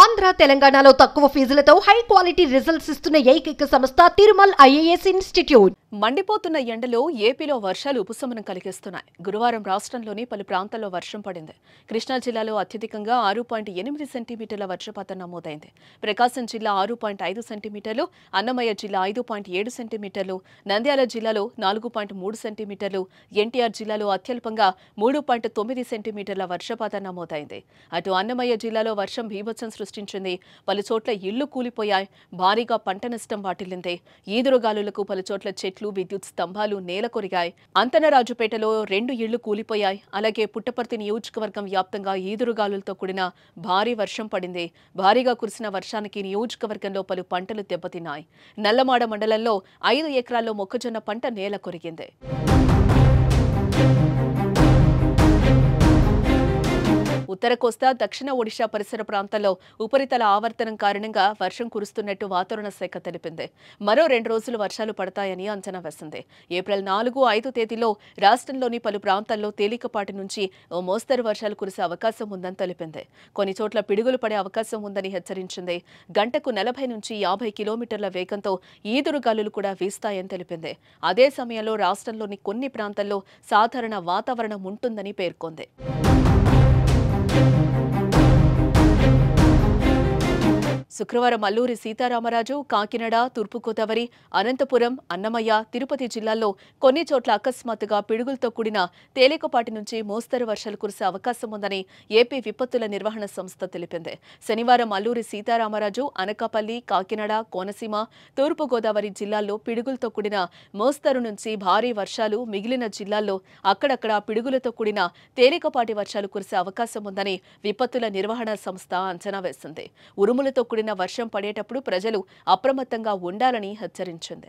ఆంధ్ర తెలంగాణలో తక్కువ ఫీజులతో high quality results ఇస్తున్న ఏకైక సంస్థ తిరుమల్ ఐఏఎస్ ఇన్స్టిట్యూట్. మండిపోతున్న ఎండలో ఏపీలో వర్షాలు ఉపశమనం కలిగిస్తున్నాయి. గురువారం రాష్ట్రంలోని పలు ప్రాంతాల్లో వర్షం పడింది. కృష్ణా జిల్లాలో అత్యధికంగా 6.8 సెంటీమీటర్ల వర్షపాతం నమోదైంది. ప్రకాశం జిల్లా 6.5 సెంటీమీటర్లు, అన్నమయ్య జిల్లా 5.7 సెంటీమీటర్లు, నంద్యాల జిల్లాలో 4.3 సెంటీమీటర్లు, ఎన్టీఆర్ జిల్లాలో అత్యల్పంగా 3.9 సెంటీమీటర్ల వర్షపాతం నమోదైంది. అటు అన్నమయ్య జిల్లాలో వర్షం బీభత్సం సృష్టించింది. పలుచోట్ల ఇళ్లు కూలిపోయాయి. భారీగా పంట నష్టం వాటిల్లింది. ఈదురుగాలులకు పలుచోట్ల చెట్లు, విద్యుత్ స్తంభాలు నేలకొరిగాయి. అంతనరాజుపేటలో 2 ఇళ్లు కూలిపోయాయి. అలాగే పుట్టపర్తి నియోజకవర్గం వ్యాప్తంగా ఈదురుగాలులతో కూడిన భారీ వర్షం పడింది. భారీగా కురిసిన వర్షానికి నియోజకవర్గంలో పలు పంటలు దెబ్బతిన్నాయి. నల్లమాడ మండలంలో 5 ఎకరాల్లో మొక్కజొన్న పంట నేలకొరిగింది. ఉత్తర కోస్తా, దక్షిణ ఒడిశా పరిసర ప్రాంతాల్లో ఉపరితల ఆవర్తనం కారణంగా వర్షం కురుస్తున్నట్టు వాతావరణ శాఖ తెలిపింది. మరో 2 రోజులు వర్షాలు పడతాయని అంచనా వేసింది. ఏప్రిల్ 4, 5 తేదీలో రాష్ట్రంలోని పలు ప్రాంతాల్లో తేలికపాటి నుంచి ఓ మోస్తరు వర్షాలు కురిసే అవకాశం ఉందని తెలిపింది. కొన్ని చోట్ల పిడుగులు పడే అవకాశం ఉందని హెచ్చరించింది. గంటకు 40 నుంచి 50 కిలోమీటర్ల వేగంతో ఈదురుగాలులు కూడా వీస్తాయని తెలిపింది. అదే సమయంలో రాష్ట్రంలోని కొన్ని ప్రాంతాల్లో సాధారణ వాతావరణం ఉంటుందని పేర్కొంది. శుక్రవారం అల్లూరి సీతారామరాజు, కాకినాడ, తూర్పుగోదావరి, అనంతపురం, అన్నమయ్య, తిరుపతి జిల్లాల్లో కొన్ని చోట్ల అకస్మాత్తుగా పిడుగులతో కూడిన తేలికపాటి నుంచి మోస్తరు వర్షాలు కురిసే అవకాశం ఉందని ఏపీ విపత్తుల నిర్వహణ సంస్థ తెలిపింది. శనివారం అల్లూరి సీతారామరాజు, అనకాపల్లి, కాకినాడ, కోనసీమ, తూర్పుగోదావరి జిల్లాల్లో పిడుగులతో కూడిన మోస్తరు నుంచి భారీ వర్షాలు, మిగిలిన జిల్లాల్లో అక్కడక్కడ పిడుగులతో కూడిన తేలికపాటి వర్షాలు కురిసే అవకాశం ఉందని విపత్తుల నిర్వహణ సంస్థ అంచనా వేసింది. ఉరుములతో కూడిన వర్షం పడేటప్పుడు ప్రజలు అప్రమత్తంగా ఉండాలని హెచ్చరించింది.